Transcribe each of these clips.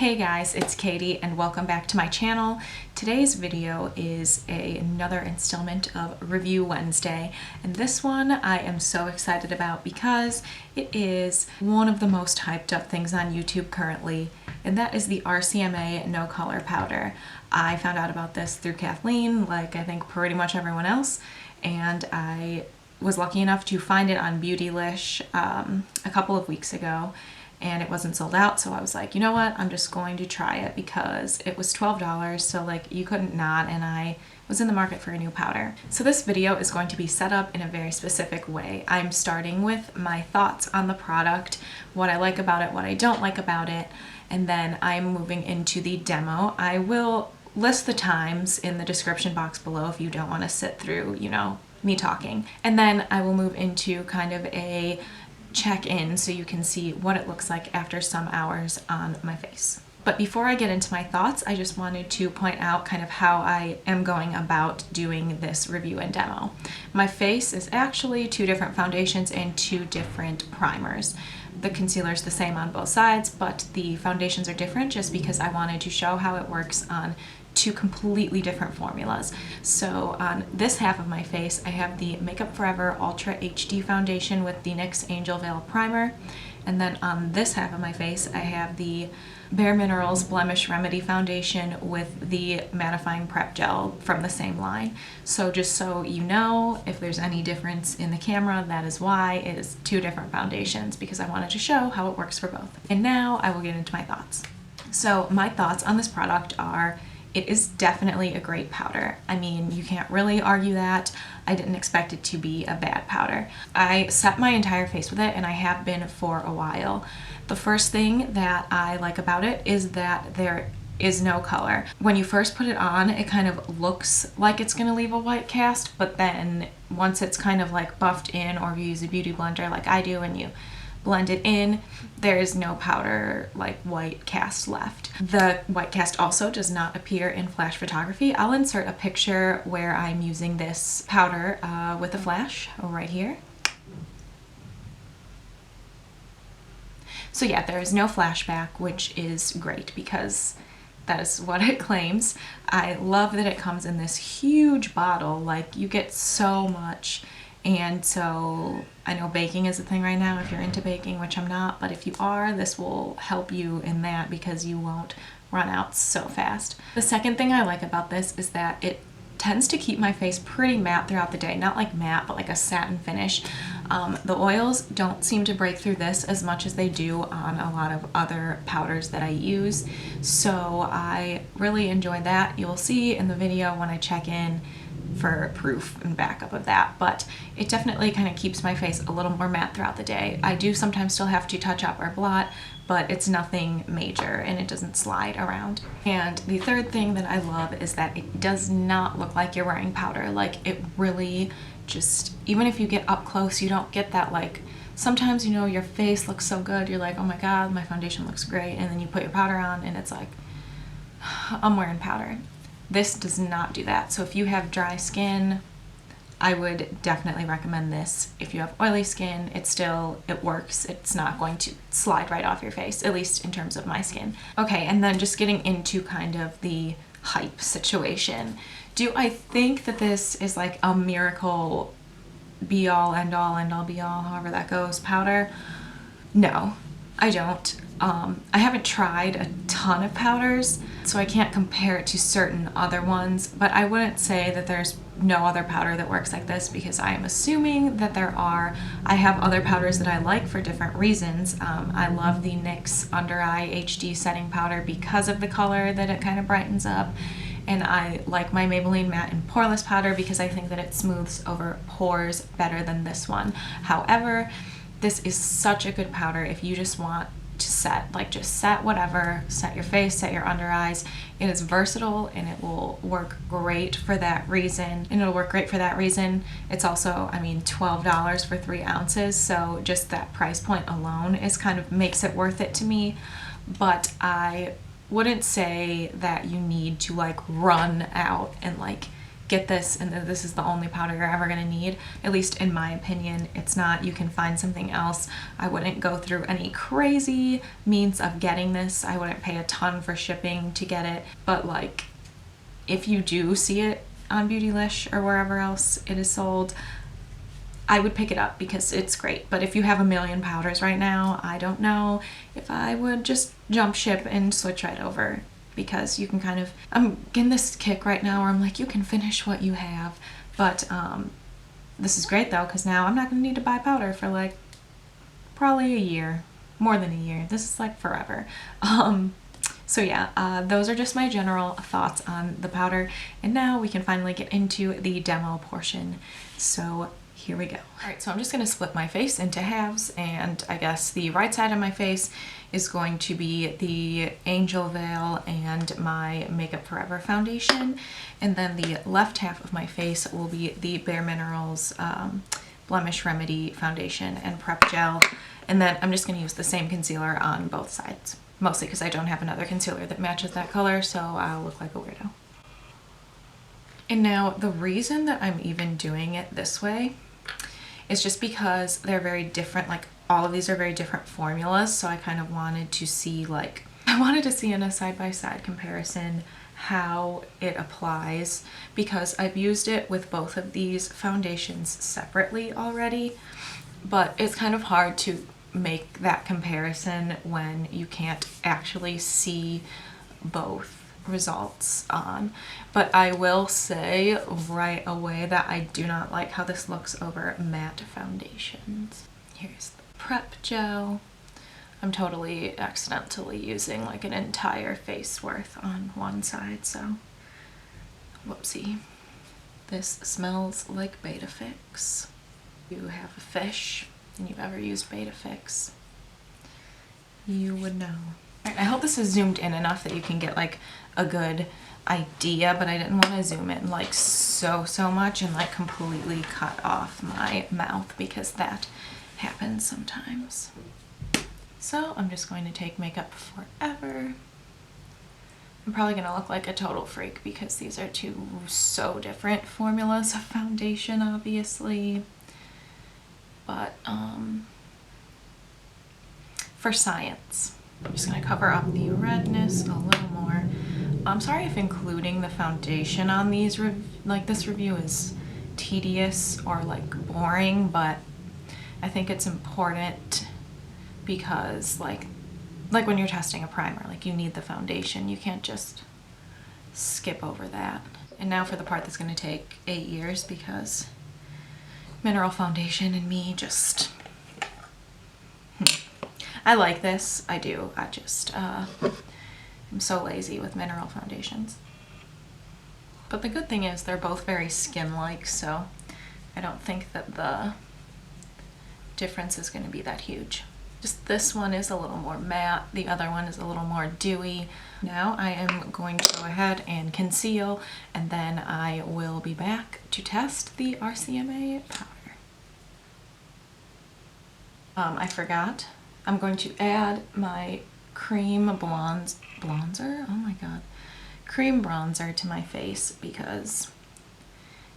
Hey guys, it's Katie and welcome back to my channel. Today's video is another installment of Review Wednesday, and this one I am so excited about because it is one of the most hyped up things on YouTube currently, and that is the RCMA No Color Powder. I found out about this through Kathleen, like I think pretty much everyone else, and I was lucky enough to find it on Beautylish a couple of weeks ago. And it wasn't sold out, so I was like, you know what, I'm just going to try it because it was $12, so like you couldn't not, and I was in the market for a new powder. So this video is going to be set up in a very specific way. I'm starting with my thoughts on the product, what I like about it, what I don't like about it, and then I'm moving into the demo. I will list the times in the description box below if you don't want to sit through, you know, me talking. And then I will move into kind of a check-in so you can see what it looks like after some hours on my face. But before I get into my thoughts, I just wanted to point out kind of how I am going about doing this review and demo. My face is actually two different foundations and two different primers. The concealer is the same on both sides, but the foundations are different just because I wanted to show how it works on two completely different formulas. So on this half of my face, I have the Makeup Forever Ultra HD foundation with the NYX Angel Veil primer. And then on this half of my face, I have the Bare Minerals Blemish Remedy foundation with the mattifying prep gel from the same line. So just so you know, if there's any difference in the camera, that is why it is two different foundations, because I wanted to show how it works for both. And now I will get into my thoughts. So my thoughts on this product are, it is definitely a great powder. I mean, you can't really argue that. I didn't expect it to be a bad powder. I set my entire face with it, and I have been for a while. The first thing that I like about it is that there is no color. When you first put it on, it kind of looks like it's gonna leave a white cast, but then once it's kind of like buffed in, or you use a beauty blender like I do and you blend it in, there is no powder like white cast left. The white cast also does not appear in flash photography. I'll insert a picture where I'm using this powder with a flash right here. So yeah, there is no flashback, which is great because that is what it claims. I love that it comes in this huge bottle. Like, you get so much. And so I know baking is a thing right now if you're into baking, which I'm not, but if you are, this will help you in that because you won't run out so fast. The second thing I like about this is that it tends to keep my face pretty matte throughout the day. Not like matte, but like a satin finish. The oils don't seem to break through this as much as they do on a lot of other powders that I use. So I really enjoy that. You'll see in the video when I check in for proof and backup of that, but it definitely kind of keeps my face a little more matte throughout the day. I do sometimes still have to touch up or blot, but it's nothing major and it doesn't slide around. And the third thing that I love is that it does not look like you're wearing powder. Like, it really just, even if you get up close, you don't get that, like, sometimes, you know, your face looks so good, you're like, oh my god, my foundation looks great, and then you put your powder on and it's like, I'm wearing powder. This does not do that. So if you have dry skin, I would definitely recommend this. If you have oily skin, it works. It's not going to slide right off your face, at least in terms of my skin. Okay, and then just getting into kind of the hype situation. Do I think that this is like a miracle be all, end all be all, however that goes, powder? No, I don't. I haven't tried a ton of powders, so I can't compare it to certain other ones, but I wouldn't say that there's no other powder that works like this, because I am assuming that there are. I have other powders that I like for different reasons. I love the NYX Under Eye HD setting powder because of the color that it kind of brightens up, and I like my Maybelline Matte and Poreless powder because I think that it smooths over pores better than this one. However, this is such a good powder if you just want to set, like, just set whatever, set your face, set your under eyes. It is versatile and it will work great for that reason. It's also, I mean, $12 for 3 ounces, so just that price point alone is kind of makes it worth it to me. But I wouldn't say that you need to like run out and like get this and this is the only powder you're ever going to need. At least in my opinion, it's not. You can find something else. I wouldn't go through any crazy means of getting this. I wouldn't pay a ton for shipping to get it, but like if you do see it on Beautylish or wherever else it is sold, I would pick it up because it's great. But if you have a million powders right now, I don't know if I would just jump ship and switch right over, because you can kind of, I'm getting this kick right now where I'm like, you can finish what you have. But this is great though, because now I'm not going to need to buy powder for like probably a year, more than a year. This is like forever. So yeah, those are just my general thoughts on the powder. And now we can finally get into the demo portion. So here we go. All right, so I'm just going to split my face into halves, and I guess the right side of my face is going to be the Angel Veil and my Makeup Forever foundation, and then the left half of my face will be the Bare Minerals Blemish Remedy foundation and prep gel, and then I'm just going to use the same concealer on both sides, mostly because I don't have another concealer that matches that color, so I'll look like a weirdo. And now the reason that I'm even doing it this way is just because they're very different. Like all of these are very different formulas, so I kind of wanted to see, like, I wanted to see in a side-by-side comparison how it applies, because I've used it with both of these foundations separately already, but it's kind of hard to make that comparison when you can't actually see both results on. But I will say right away that I do not like how this looks over matte foundations. Here's the prep gel. I'm totally accidentally using like an entire face worth on one side, so whoopsie. This smells like Betafix. If you have a fish and you've ever used Betafix, you would know. I hope this is zoomed in enough that you can get like a good idea, but I didn't want to zoom in like so much and like completely cut off my mouth, because that happens sometimes. So I'm just going to take Makeup Forever. I'm probably going to look like a total freak because these are two so different formulas of foundation, obviously. But for science, I'm just going to cover up the redness a little more. I'm sorry if including the foundation on these, this review is tedious or like boring, but I think it's important because like when you're testing a primer, like you need the foundation. You can't just skip over that. And now for the part that's going to take 8 years, because mineral foundation and me just... I like this, I do. I just, I'm so lazy with mineral foundations. But the good thing is they're both very skin-like, so I don't think that the difference is going to be that huge. Just this one is a little more matte, the other one is a little more dewy. Now I am going to go ahead and conceal, and then I will be back to test the RCMA powder. I forgot. I'm going to add my cream bronzer, oh my god, cream bronzer to my face, because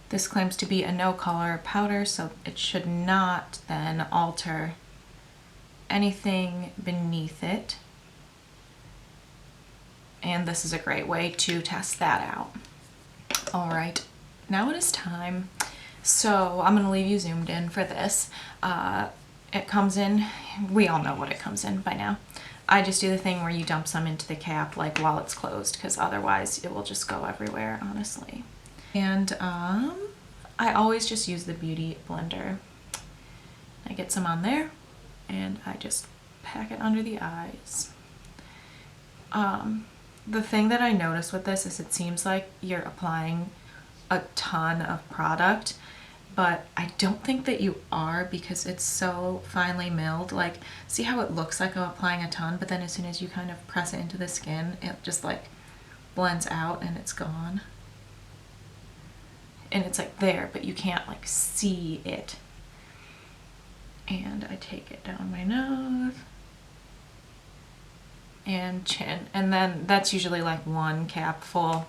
this claims to be a no color powder, so it should not then alter anything beneath it. And this is a great way to test that out. All right, now it is time. So I'm gonna leave you zoomed in for this. It comes in, we all know what it comes in by now. I just do the thing where you dump some into the cap like while it's closed, because otherwise it will just go everywhere, honestly. And I always just use the Beauty Blender. I get some on there and I just pack it under the eyes. The thing that I notice with this is it seems like you're applying a ton of product, but I don't think that you are, because it's so finely milled. Like, see how it looks like I'm applying a ton, but then as soon as you kind of press it into the skin, it just like blends out and it's gone. And it's like there, but you can't like see it. And I take it down my nose and chin, and then that's usually like one cap full.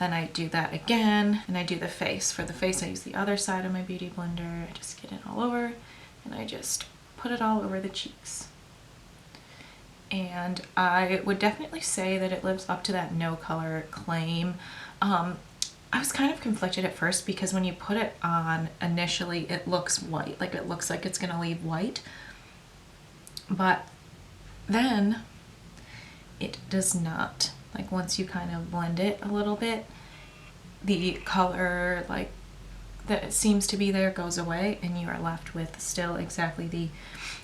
Then I do that again, and I do the face. For the face, I use the other side of my Beauty Blender. I just get it all over, and I just put it all over the cheeks. And I would definitely say that it lives up to that no color claim. I was kind of conflicted at first because when you put it on initially, it looks white. Like it looks like it's gonna leave white. But then it does not. Like once you kind of blend it a little bit, the color like that seems to be there goes away, and you are left with still exactly the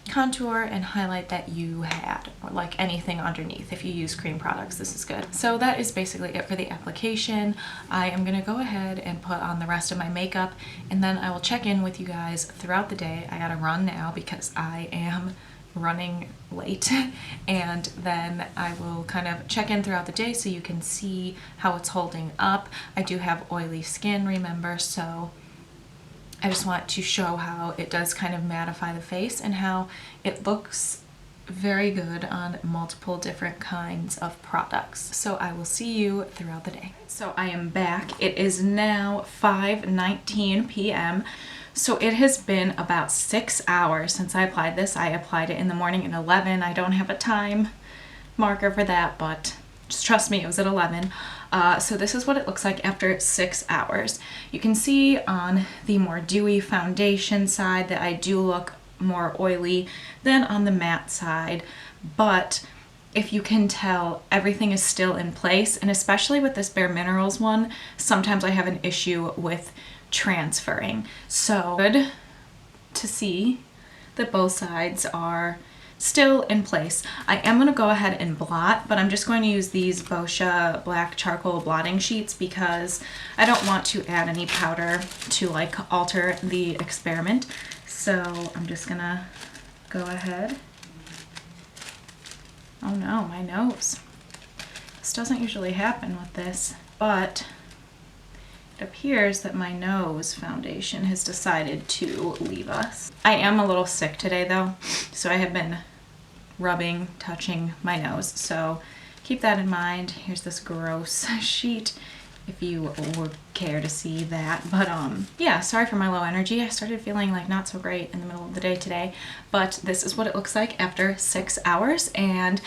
contour and highlight that you had, or like anything underneath. If you use cream products, this is good. So that is basically it for the application. I am gonna go ahead and put on the rest of my makeup, and then I will check in with you guys throughout the day. I gotta run now because I am running late, and then I will kind of check in throughout the day so you can see how it's holding up. I do have oily skin, remember, so I just want to show how it does kind of mattify the face and how it looks very good on multiple different kinds of products. So I will see you throughout the day. So I am back. It is now 5:19 p.m. So it has been about 6 hours since I applied this. I applied it in the morning at 11. I don't have a time marker for that, but just trust me, it was at 11. So this is what it looks like after 6 hours. You can see on the more dewy foundation side that I do look more oily than on the matte side, but if you can tell, everything is still in place, and especially with this Bare Minerals one, sometimes I have an issue with transferring. So good to see that both sides are still in place. I am going to go ahead and blot, but I'm just going to use these Boscia black charcoal blotting sheets because I don't want to add any powder to like alter the experiment. So I'm just gonna go ahead. Oh no, my nose. This doesn't usually happen with this, but it appears that my nose foundation has decided to leave us. I am a little sick today though, so I have been rubbing, touching my nose, so keep that in mind. Here's this gross sheet if you would care to see that. But yeah, sorry for my low energy. I started feeling like not so great in the middle of the day today, but this is what it looks like after 6 hours, and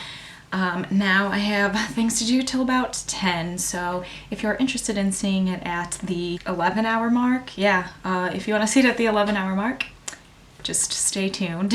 now I have things to do till about 10, so if you're interested in seeing it at the 11-hour mark, yeah, if you want to see it at the 11-hour mark, just stay tuned.